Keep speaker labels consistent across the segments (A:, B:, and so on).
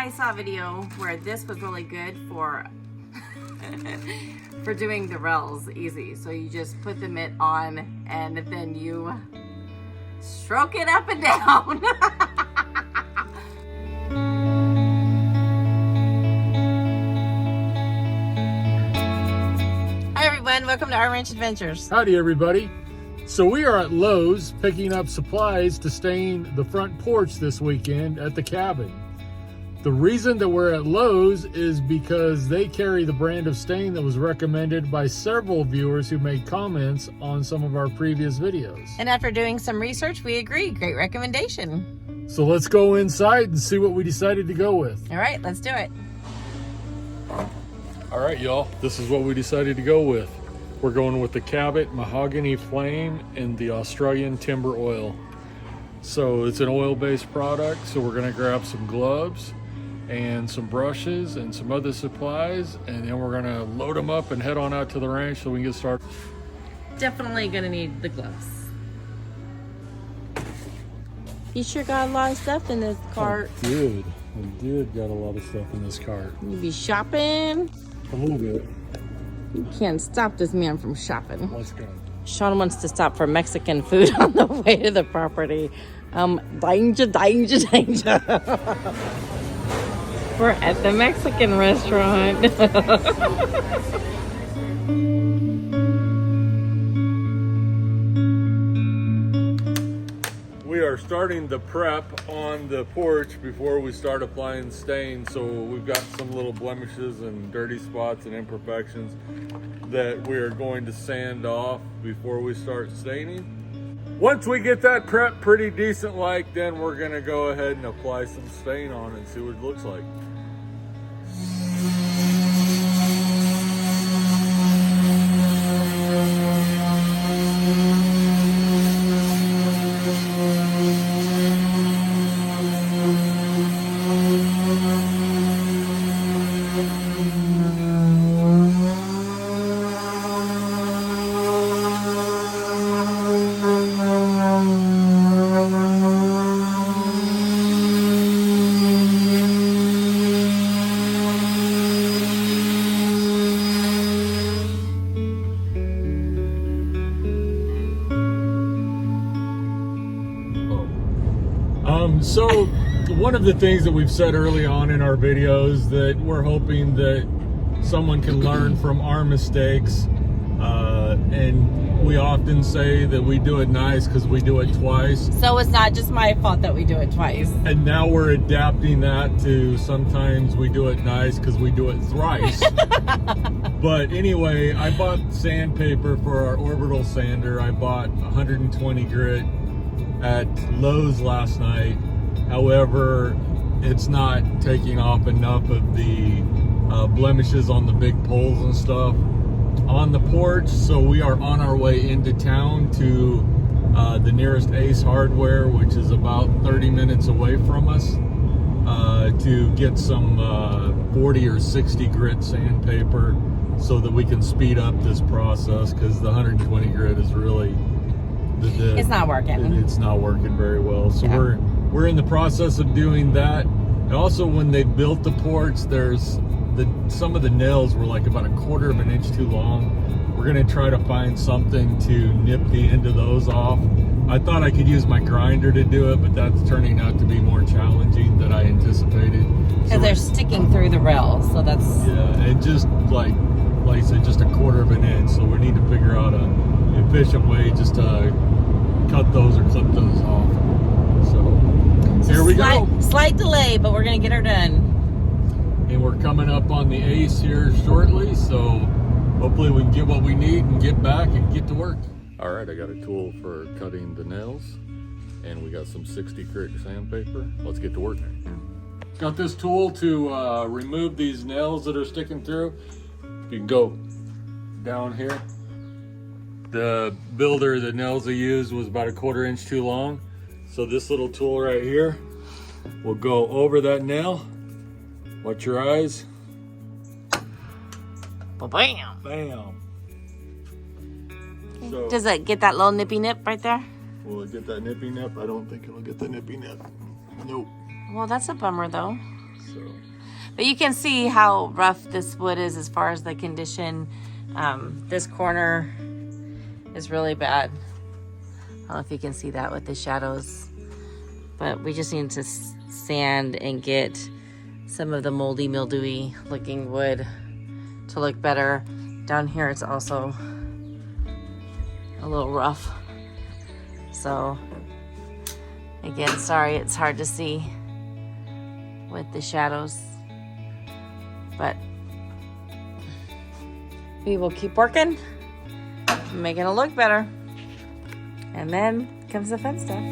A: I saw a video where this was really good for for doing the rails easy. So you just put the mitt on and then you stroke it up and down. Hi everyone, welcome to Our Ranch Adventures.
B: Howdy everybody. So we are at Lowe's picking up supplies to stain the front porch this weekend at the cabin. The reason that we're at Lowe's is because they carry the brand of stain that was recommended by several viewers who made comments on some of our previous videos.
A: And after doing some research, we agree. Great recommendation.
B: So let's go inside and see what we decided to go with.
A: All right, let's do it.
B: All right, y'all, this is what we decided to go with. We're going with the Cabot Mahogany Flame and the Australian Timber Oil. So it's an oil-based product, so we're gonna grab some gloves and some brushes and some other supplies, and then we're gonna load them up and head on out to the ranch so we can get started.
A: Definitely gonna need the gloves. You sure got a lot of stuff in this cart.
B: I did got a lot of stuff in this cart.
A: You be shopping?
B: A little bit.
A: You can't stop this man from shopping.
B: Let's go.
A: Shon wants to stop for Mexican food on the way to the property. Danger, danger, danger. We're at the Mexican restaurant.
B: We are starting the prep on the porch before we start applying stain. So we've got some little blemishes and dirty spots and imperfections that we are going to sand off before we start staining. Once we get that prep pretty decent like, then we're gonna go ahead and apply some stain on it and see what it looks like. So one of the things that we've said early on in our videos that we're hoping that someone can learn from our mistakes, and we often say that we do it nice because we do it twice.
A: So it's not just my fault that we do it twice.
B: And now we're adapting that to sometimes we do it nice because we do it thrice. But anyway, I bought sandpaper for our orbital sander. I bought 120 grit at Lowe's last night. However, it's not taking off enough of the blemishes on the big poles and stuff on the porch. So we are on our way into town to the nearest Ace Hardware, which is about 30 minutes away from us, to get some 40 or 60 grit sandpaper so that we can speed up this process, because the 120 grit is really
A: it's not working.
B: It's not working very well. So yeah, we're in the process of doing that. And also, when they built the porch, there's some of the nails were like about 1/4 of an inch too long. We're gonna try to find something to nip the end of those off. I thought I could use my grinder to do it, but that's turning out to be more challenging than I anticipated.
A: Because they're sticking through the rails, so that's...
B: Yeah, and just like I said, just 1/4 of an inch. So we need to figure out an efficient way just to cut those or clip those off. So here we go.
A: Slight delay, but we're gonna get her done.
B: And we're coming up on the Ace here shortly, so hopefully we can get what we need and get back and get to work. All right, I got a tool for cutting the nails, and we got some 60 grit sandpaper. Let's get to work. Got this tool to remove these nails that are sticking through. You can go down here. The builder, the nails they used was about 1/4 inch too long. So this little tool right here will go over that nail. Watch your eyes.
A: Bam.
B: Bam.
A: Okay.
B: So,
A: does it get that little nippy nip right there?
B: will it get that nippy nip? I don't think it'll get the nippy nip. Nope.
A: Well, that's a bummer though.
B: So.
A: But you can see how rough this wood is as far as the condition. This corner is really bad. I don't know if you can see that with the shadows, but we just need to sand and get some of the moldy, mildewy looking wood to look better. Down here it's also a little rough. So again, sorry it's hard to see with the shadows, but we will keep working, making it look better. And then comes the fun stuff.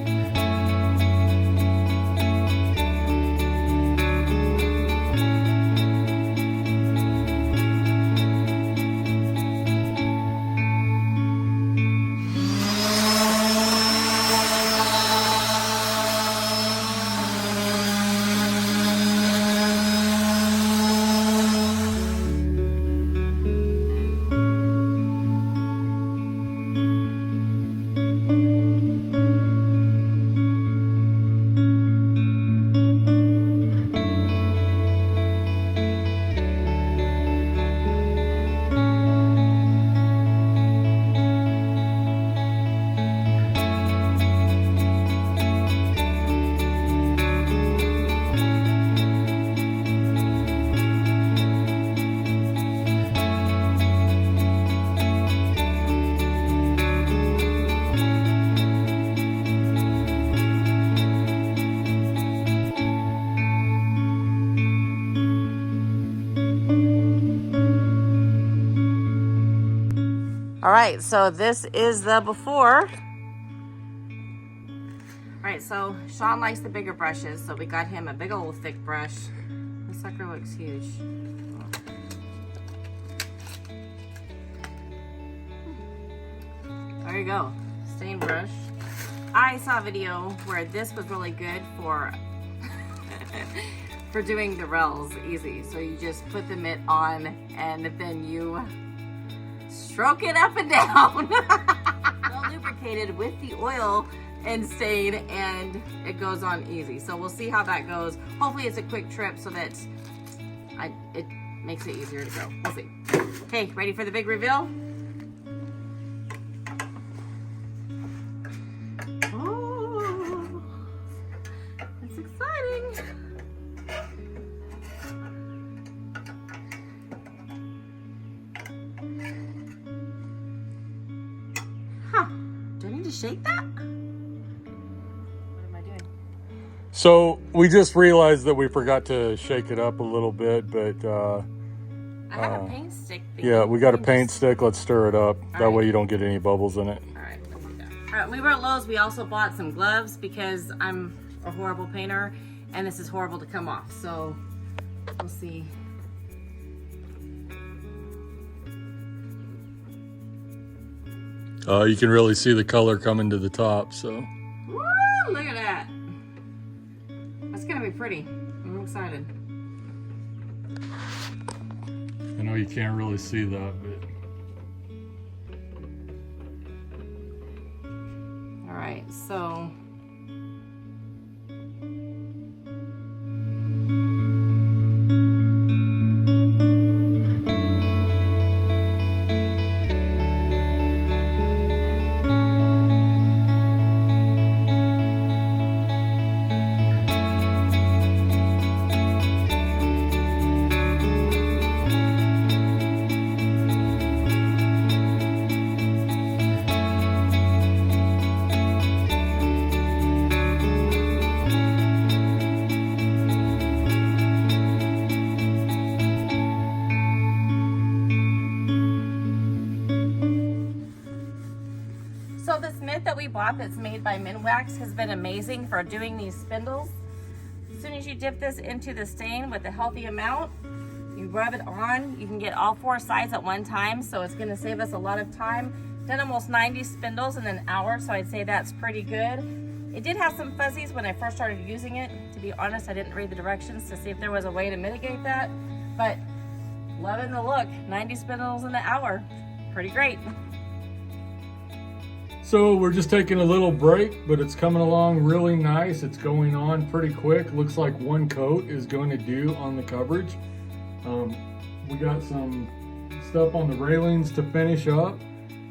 A: All right, so this is the before. All right, so Shon likes the bigger brushes, so we got him a big old thick brush. This sucker looks huge. There you go, stain brush. I saw a video where this was really good for for doing the rails easy. So you just put the mitt on and then you stroke it up and down. Well lubricated with the oil and stain, and it goes on easy. So we'll see how that goes. Hopefully it's a quick trip so that it makes it easier to go. We'll see. Okay, ready for the big reveal? Oh, that's exciting. Huh, do I need to shake that?
B: So we just realized that we forgot to shake it up a little bit, but
A: I have a paint stick.
B: yeah, we got a paint stick. Let's stir it up. That
A: right.
B: way you don't get any bubbles in it.
A: All right, let's do that. All right, when we were at Lowe's, we also bought some gloves because I'm a horrible painter and this is horrible to come off. So we'll see.
B: You can really see the color coming to the top. So.
A: Woo, look at that. That's gonna be pretty. I'm excited.
B: I know you can't really see that, but.
A: All right, so. So this mitt that we bought that's made by Minwax has been amazing for doing these spindles. As soon as you dip this into the stain with a healthy amount, you rub it on, you can get all four sides at one time, so it's gonna save us a lot of time. Done almost 90 spindles in an hour, so I'd say that's pretty good. It did have some fuzzies when I first started using it. To be honest, I didn't read the directions to see if there was a way to mitigate that, but loving the look. 90 spindles in an hour, pretty great.
B: So we're just taking a little break, but it's coming along really nice. It's going on pretty quick. Looks like one coat is going to do on the coverage. We got some stuff on the railings to finish up,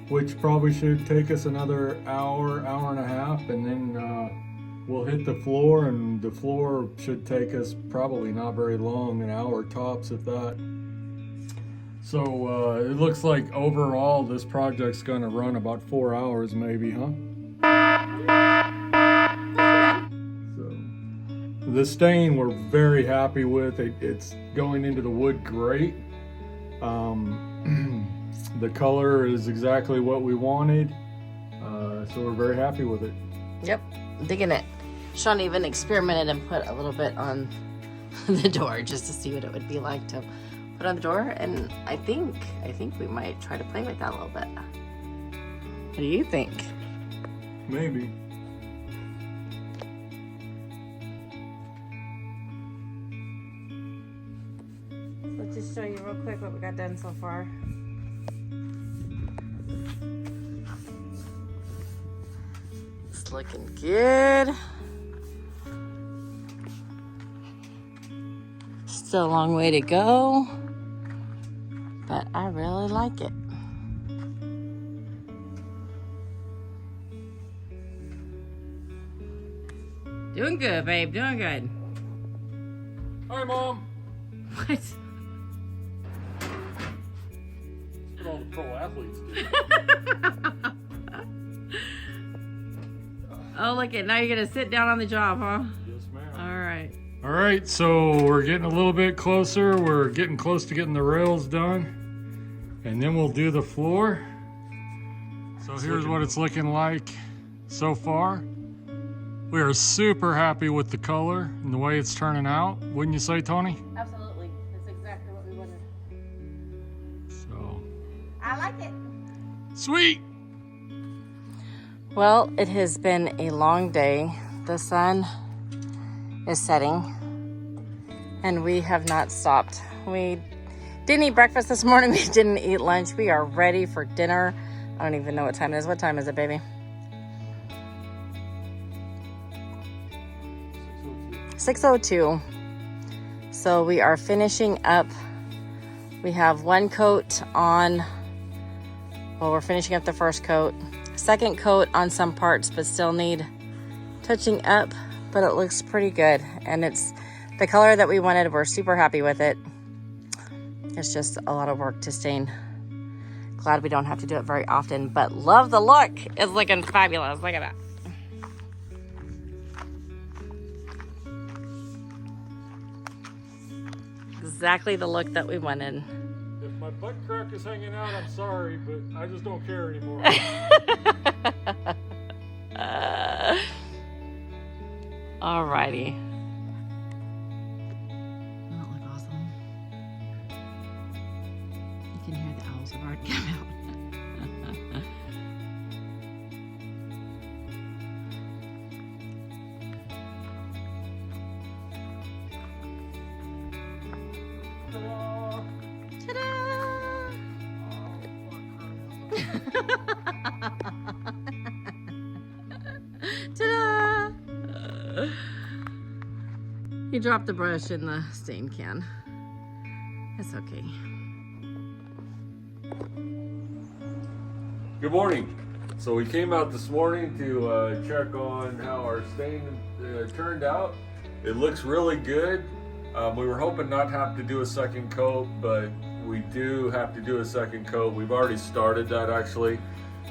B: which probably should take us another hour, hour and a half, and then we'll hit the floor, and the floor should take us probably not very long, an hour tops if that. So it looks like overall this project's gonna run about 4 hours maybe, huh? So the stain we're very happy with. It's going into the wood great. The color is exactly what we wanted, so we're very happy with it.
A: Yep, digging it. Shon even experimented and put a little bit on the door just to see what it would be like to put on the door, and I think we might try to play with that a little bit. What do you think?
B: Maybe.
A: Let's just show you real quick what we got done so far. It's looking good. Still a long way to go, but I really like it. Doing good, babe, doing good.
B: Hi, Mom.
A: What?
B: That's what all the pro athletes do.
A: Oh, look at, now you're gonna sit down on the job, huh?
B: Yes, ma'am.
A: All right.
B: All right, so we're getting a little bit closer. We're getting close to getting the rails done, and then we'll do the floor. So here's what it's looking like so far. We are super happy with the color and the way it's turning out. Wouldn't you say, Tony?
A: Absolutely. That's exactly what we wanted.
B: So.
A: I like it.
B: Sweet.
A: Well, it has been a long day. The sun is setting, and we have not stopped. We didn't eat breakfast this morning. We didn't eat lunch. We are ready for dinner. I don't even know what time it is. What time is it, baby? 6:02. So we are finishing up. We have one coat on. Well, we're finishing up the first coat. Second coat on some parts, but still need touching up, but it looks pretty good, and it's the color that we wanted. We're super happy with it. It's just a lot of work to stain. Glad we don't have to do it very often, but love the look. It's looking fabulous. Look at that. Exactly the look that we wanted.
B: If my butt crack is hanging out, I'm sorry, but I just don't care anymore.
A: Alrighty. Doesn't that look awesome? You can hear the owls have already come out. Ta-da! He dropped the brush in the stain can. It's okay.
B: Good morning. So we came out this morning to check on how our stain turned out. It looks really good. We were hoping not to have to do a second coat, but we do have to do a second coat. We've already started that actually.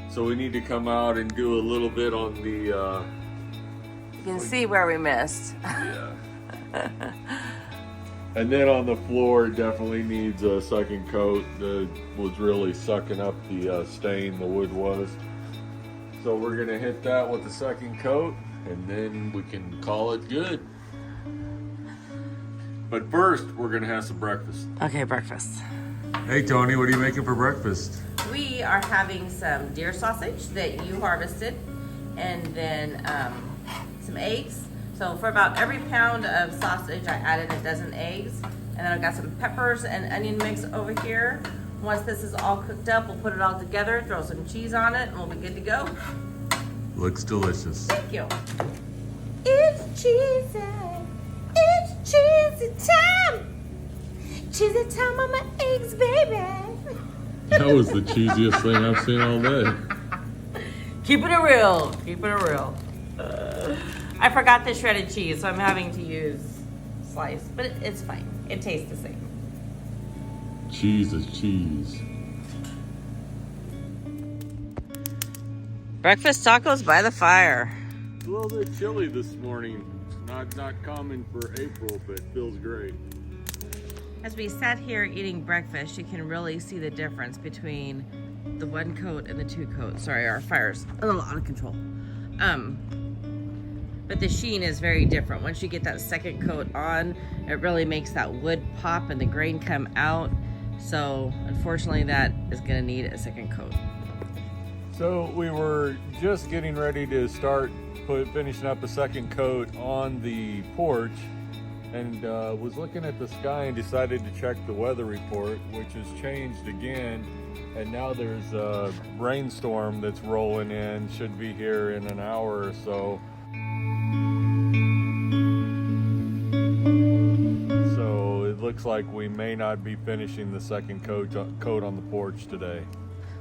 B: So we need to come out and do a little bit on the...
A: You can see where we missed.
B: Yeah. And then on the floor, it definitely needs a second coat. It was really sucking up the stain, the wood was. So we're gonna hit that with the second coat, and then we can call it good. But first, we're gonna have some breakfast.
A: Okay, breakfast.
B: Hey Tony, what are you making for breakfast?
A: We are having some deer sausage that you harvested, and then some eggs. So for about every pound of sausage, I added a dozen eggs. And then I've got some peppers and onion mix over here. Once this is all cooked up, we'll put it all together, throw some cheese on it, and we'll be good to go.
B: Looks delicious.
A: Thank you. It's cheesy. It's cheesy time. Cheesy time on my eggs, baby.
B: That was the cheesiest thing I've seen all day.
A: Keeping it real. Keeping it real. I forgot the shredded cheese, so I'm having to use slice, but it's fine. It tastes the same.
B: Cheese is cheese.
A: Breakfast tacos by the fire.
B: It's a little bit chilly this morning. Not common for April, but feels great.
A: As we sat here eating breakfast, you can really see the difference between the 1 coat and the 2 coat. Sorry, our fire's a little out of control. But the sheen is very different. Once you get that 2nd coat on, it really makes that wood pop and the grain come out. So unfortunately, that is gonna need a 2nd coat.
B: So we were just getting ready to start finishing up a 2nd coat on the porch, and was looking at the sky and decided to check the weather report, which has changed again. And now there's a rainstorm that's rolling in, should be here in an hour or so. So it looks like we may not be finishing the 2nd coat on the porch today.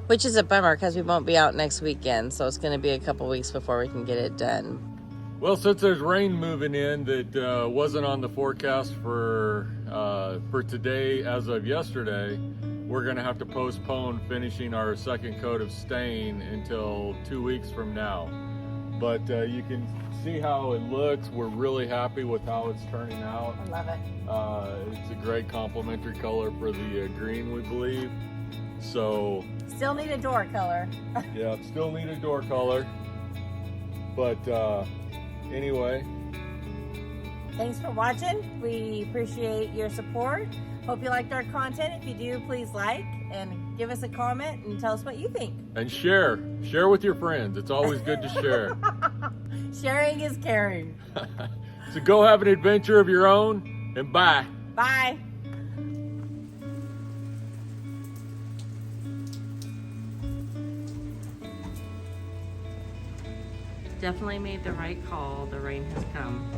A: Which is a bummer because we won't be out next weekend. So it's gonna be a couple weeks before we can get it done.
B: Well, since there's rain moving in that wasn't on the forecast for today as of yesterday, we're gonna have to postpone finishing our 2nd coat of stain until 2 weeks from now. But you can see how it looks. We're really happy with how it's turning out.
A: I love it.
B: It's a great complementary color for the green, we believe. So
A: Still need a door color.
B: yeah, still need a door color. But anyway.
A: Thanks for watching. We appreciate your support. Hope you liked our content. If you do, please like and give us a comment and tell us what you think.
B: And share with your friends. It's always good to share.
A: Sharing is caring.
B: So go have an adventure of your own, and bye.
A: Bye. Definitely made the right call. The rain has come.